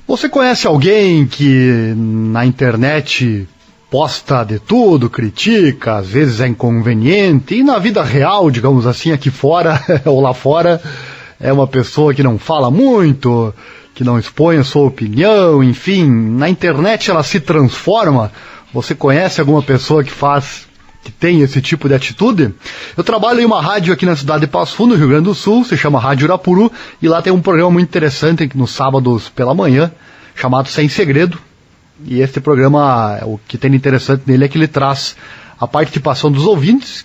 Você conhece alguém que na internet posta de tudo, critica, às vezes é inconveniente, e na vida real, digamos assim, aqui fora ou lá fora, é uma pessoa que não fala muito, que não expõe a sua opinião, enfim, na internet ela se transforma? Você conhece alguma pessoa que tem esse tipo de atitude? Eu trabalho em uma rádio aqui na cidade de Passo Fundo, no Rio Grande do Sul, se chama Rádio Irapuru, e lá tem um programa muito interessante nos sábados pela manhã, chamado Sem Segredo. E este programa, o que tem de interessante nele é que ele traz a participação dos ouvintes,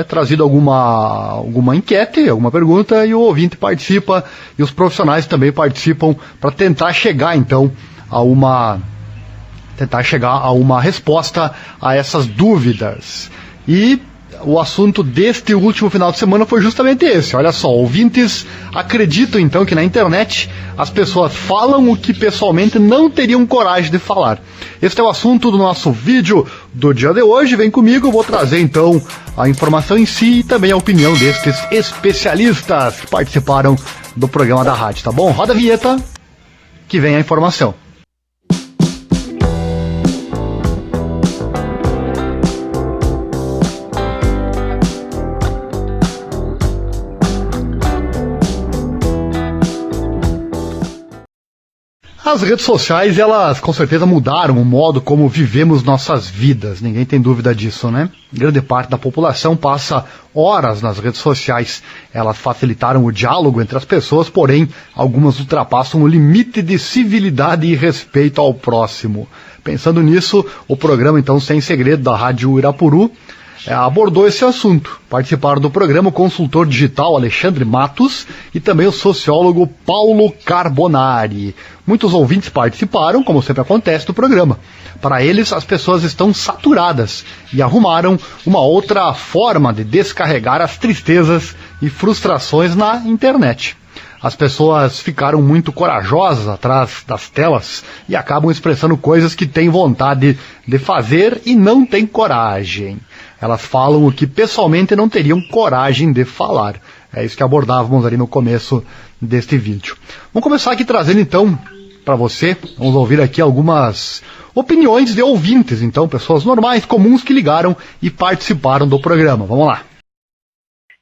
trazido alguma enquete, alguma pergunta, e o ouvinte participa, e os profissionais também participam para tentar chegar então a uma resposta a essas dúvidas. E o assunto deste último final de semana foi justamente esse. Olha só, ouvintes acreditam então que na internet as pessoas falam o que pessoalmente não teriam coragem de falar. Este é o assunto do nosso vídeo do dia de hoje. Vem comigo, eu vou trazer então a informação em si e também a opinião destes especialistas que participaram do programa da rádio, tá bom? Roda a vinheta que vem a informação. As redes sociais, elas com certeza mudaram o modo como vivemos nossas vidas, ninguém tem dúvida disso, né? Grande parte da população passa horas nas redes sociais. Elas facilitaram o diálogo entre as pessoas, porém, algumas ultrapassam o limite de civilidade e respeito ao próximo. Pensando nisso, o programa, então, Sem Segredo, da Rádio Irapuru, abordou esse assunto. Participaram do programa o consultor digital Alexandre Matos e também o sociólogo Paulo Carbonari. Muitos ouvintes participaram, como sempre acontece, do programa. Para eles, as pessoas estão saturadas e arrumaram uma outra forma de descarregar as tristezas e frustrações na internet. As pessoas ficaram muito corajosas atrás das telas e acabam expressando coisas que têm vontade de fazer e não têm coragem. Elas falam o que pessoalmente não teriam coragem de falar. É isso que abordávamos ali no começo deste vídeo. Vamos começar aqui trazendo então para você, vamos ouvir aqui algumas opiniões de ouvintes, então, pessoas normais, comuns que ligaram e participaram do programa. Vamos lá.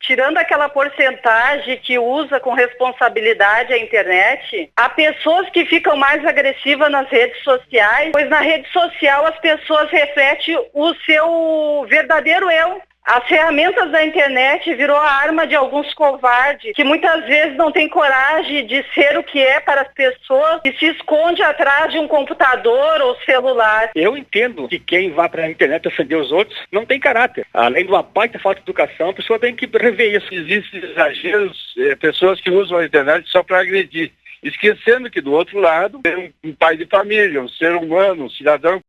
Tirando aquela porcentagem que usa com responsabilidade a internet, há pessoas que ficam mais agressivas nas redes sociais, pois na rede social as pessoas refletem o seu verdadeiro eu. As ferramentas da internet virou a arma de alguns covardes que muitas vezes não têm coragem de ser o que é para as pessoas e se esconde atrás de um computador ou celular. Eu entendo que quem vai para a internet ofender os outros não tem caráter. Além de uma baita falta de educação, a pessoa tem que rever isso. Existem exageros, pessoas que usam a internet só para agredir, esquecendo que do outro lado tem um pai de família, um ser humano, um cidadão.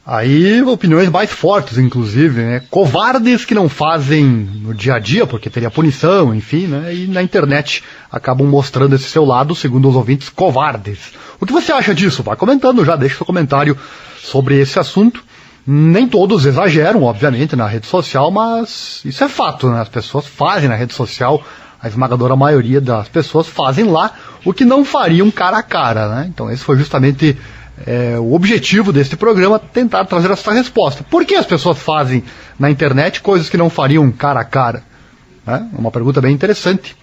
Aí, opiniões mais fortes, inclusive, né? Covardes que não fazem no dia a dia, porque teria punição, enfim, né? E na internet acabam mostrando esse seu lado, segundo os ouvintes, covardes. O que você acha disso? Vai comentando já, deixa seu comentário sobre esse assunto. Nem todos exageram, obviamente, na rede social, mas isso é fato, né? As pessoas fazem na rede social, a esmagadora maioria das pessoas fazem lá o que não fariam cara a cara, né? Então esse foi justamente o objetivo deste programa, tentar trazer essa resposta. Por que as pessoas fazem na internet coisas que não fariam cara a cara? Uma pergunta bem interessante.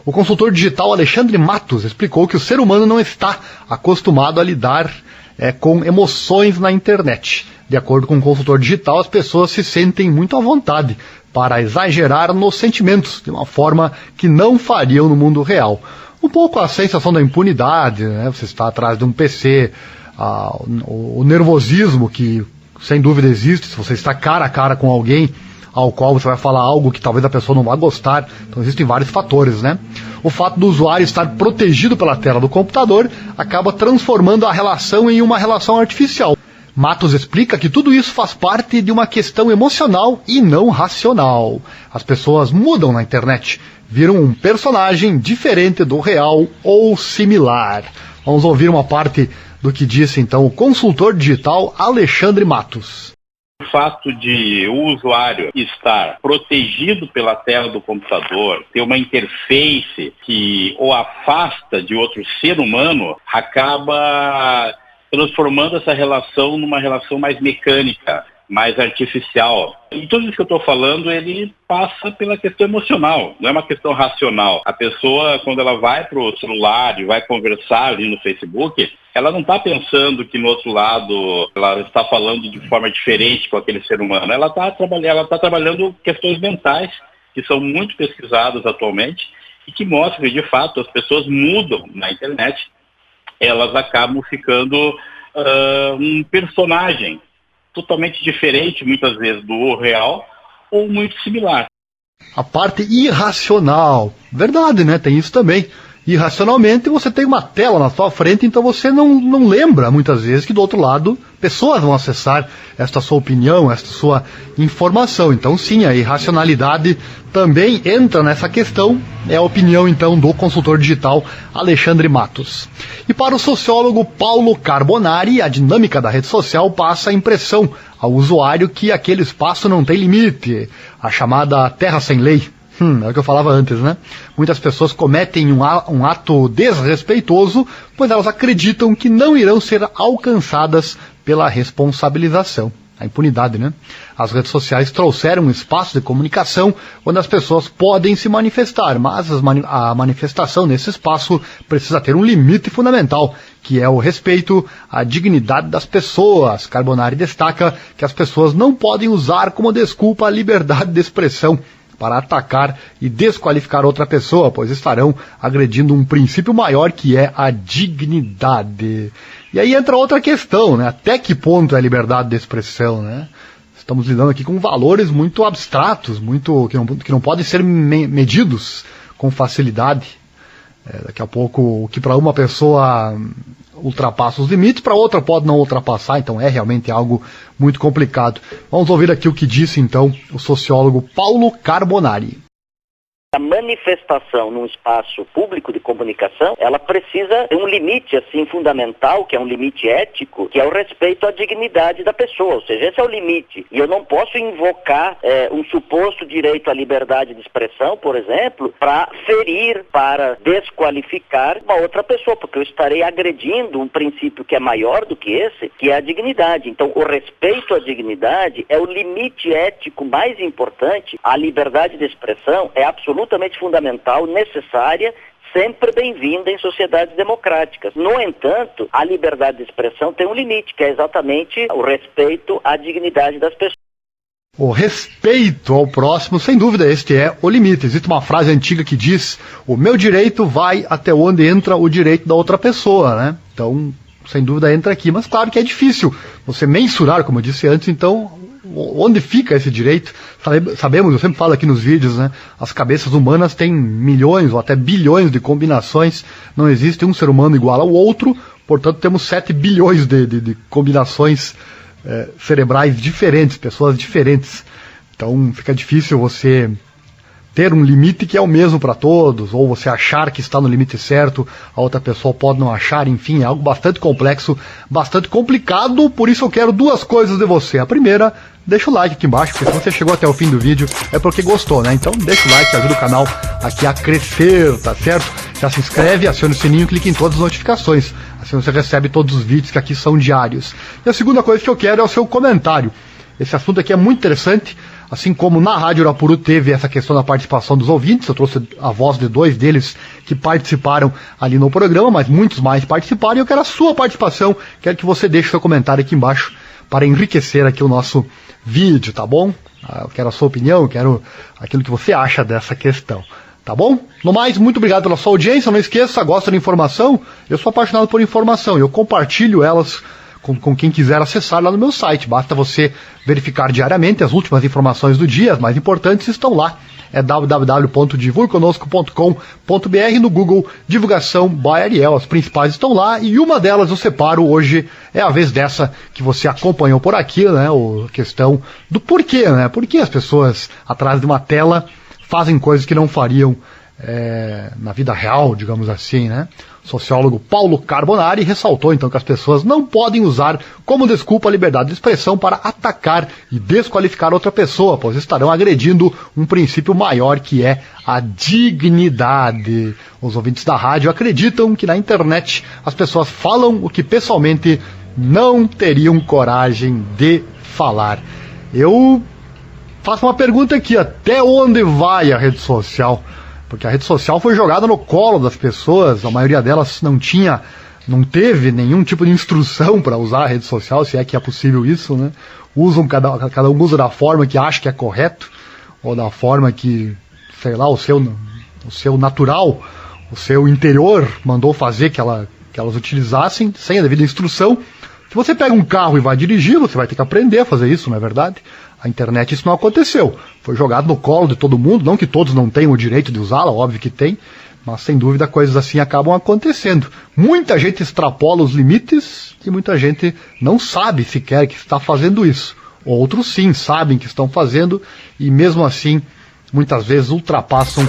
O consultor digital Alexandre Matos explicou que o ser humano não está acostumado a lidar com emoções na internet. De acordo com o consultor digital, as pessoas se sentem muito à vontade para exagerar nos sentimentos, de uma forma que não fariam no mundo real. Um pouco a sensação da impunidade, né? Você está atrás de um PC, o nervosismo que sem dúvida existe, se você está cara a cara com alguém ao qual você vai falar algo que talvez a pessoa não vá gostar, então existem vários fatores, né? O fato do usuário estar protegido pela tela do computador acaba transformando a relação em uma relação artificial. Matos explica que tudo isso faz parte de uma questão emocional e não racional. As pessoas mudam na internet, viram um personagem diferente do real ou similar. Vamos ouvir uma parte do que disse então o consultor digital Alexandre Matos. O fato de o usuário estar protegido pela tela do computador, ter uma interface que o afasta de outro ser humano, acaba transformando essa relação numa relação mais mecânica, mais artificial. E tudo isso que eu estou falando, ele passa pela questão emocional, não é uma questão racional. A pessoa, quando ela vai para o celular e vai conversar ali no Facebook, ela não está pensando que no outro lado ela está falando de forma diferente com aquele ser humano. Ela está trabalhando questões mentais, que são muito pesquisadas atualmente, e que mostram que, de fato, as pessoas mudam na internet. Elas acabam ficando um personagem totalmente diferente, muitas vezes, do real, ou muito similar. A parte irracional. Verdade, né? Tem isso também. Irracionalmente, você tem uma tela na sua frente, então você não lembra, muitas vezes, que do outro lado, pessoas vão acessar esta sua opinião, esta sua informação. Então, sim, a irracionalidade também entra nessa questão. É a opinião, então, do consultor digital Alexandre Matos. E para o sociólogo Paulo Carbonari, a dinâmica da rede social passa a impressão ao usuário que aquele espaço não tem limite, a chamada terra sem lei. É o que eu falava antes, né? Muitas pessoas cometem um ato desrespeitoso, pois elas acreditam que não irão ser alcançadas pela responsabilização. A impunidade, né? As redes sociais trouxeram um espaço de comunicação onde as pessoas podem se manifestar, mas a manifestação nesse espaço precisa ter um limite fundamental, que é o respeito à dignidade das pessoas. Carbonari destaca que as pessoas não podem usar como desculpa a liberdade de expressão para atacar e desqualificar outra pessoa, pois estarão agredindo um princípio maior, que é a dignidade. E aí entra outra questão, né? Até que ponto é a liberdade de expressão, né? Estamos lidando aqui com valores muito abstratos, que não podem ser medidos com facilidade. Daqui a pouco, o que para uma pessoa ultrapassa os limites, para outra pode não ultrapassar, então é realmente algo muito complicado. Vamos ouvir aqui o que disse, então, o sociólogo Paulo Carbonari. A manifestação num espaço público de comunicação, ela precisa ter um limite assim fundamental, que é um limite ético, que é o respeito à dignidade da pessoa, ou seja, esse é o limite. E eu não posso invocar um suposto direito à liberdade de expressão, por exemplo, para ferir, para desqualificar uma outra pessoa, porque eu estarei agredindo um princípio que é maior do que esse, que é a dignidade. Então, o respeito à dignidade é o limite ético mais importante. A liberdade de expressão é absolutamente fundamental, necessária, sempre bem-vinda em sociedades democráticas. No entanto, a liberdade de expressão tem um limite, que é exatamente o respeito à dignidade das pessoas. O respeito ao próximo, sem dúvida, este é o limite. Existe uma frase antiga que diz: o meu direito vai até onde entra o direito da outra pessoa, né? Então, sem dúvida, entra aqui. Mas claro que é difícil você mensurar, como eu disse antes, então, onde fica esse direito? Sabemos, eu sempre falo aqui nos vídeos, né? As cabeças humanas têm milhões ou até bilhões de combinações. Não existe um ser humano igual ao outro, portanto temos 7 bilhões de combinações cerebrais diferentes, pessoas diferentes. Então fica difícil você ter um limite que é o mesmo para todos, ou você achar que está no limite certo, a outra pessoa pode não achar, enfim, é algo bastante complexo, bastante complicado. Por isso eu quero 2 coisas de você. A primeira, deixa o like aqui embaixo, porque se você chegou até o fim do vídeo é porque gostou, né? Então deixa o like, ajuda o canal aqui a crescer, tá certo? Já se inscreve, aciona o sininho e clique em todas as notificações, assim você recebe todos os vídeos que aqui são diários. E a segunda coisa que eu quero é o seu comentário. Esse assunto aqui é muito interessante. Assim como na Rádio Irapuru teve essa questão da participação dos ouvintes, eu trouxe a voz de 2 deles que participaram ali no programa, mas muitos mais participaram, e eu quero a sua participação, quero que você deixe seu comentário aqui embaixo para enriquecer aqui o nosso vídeo, tá bom? Eu quero a sua opinião, eu quero aquilo que você acha dessa questão, tá bom? No mais, muito obrigado pela sua audiência, não esqueça, gosta de informação? Eu sou apaixonado por informação, eu compartilho elas com quem quiser acessar lá no meu site. Basta você verificar diariamente as últimas informações do dia, as mais importantes estão lá. É www.divulgaconosco.com.br, no Google Divulgação by Ariel. As principais estão lá e uma delas eu separo hoje, é a vez dessa que você acompanhou por aqui, né? A questão do porquê, né? Por que as pessoas atrás de uma tela fazem coisas que não fariam na vida real, digamos assim, né? O sociólogo Paulo Carbonari ressaltou então que as pessoas não podem usar como desculpa a liberdade de expressão para atacar e desqualificar outra pessoa, pois estarão agredindo um princípio maior que é a dignidade. Os ouvintes da rádio acreditam que na internet as pessoas falam o que pessoalmente não teriam coragem de falar. Eu faço uma pergunta aqui, até onde vai a rede social? Porque a rede social foi jogada no colo das pessoas, a maioria delas não teve nenhum tipo de instrução para usar a rede social, se é que é possível isso, né? Cada um usa da forma que acha que é correto, ou da forma que, sei lá, o seu natural, o seu interior mandou fazer que elas utilizassem, sem a devida instrução. Se você pega um carro e vai dirigir, você vai ter que aprender a fazer isso, não é verdade? A internet isso não aconteceu. Foi jogado no colo de todo mundo, não que todos não tenham o direito de usá-la, óbvio que tem, mas sem dúvida coisas assim acabam acontecendo. Muita gente extrapola os limites e muita gente não sabe sequer que está fazendo isso. Outros sim sabem que estão fazendo e mesmo assim muitas vezes ultrapassam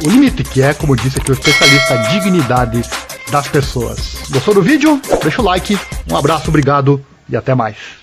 o limite, que é, como disse aqui o especialista, a dignidade das pessoas. Gostou do vídeo? Deixa o like, um abraço, obrigado e até mais.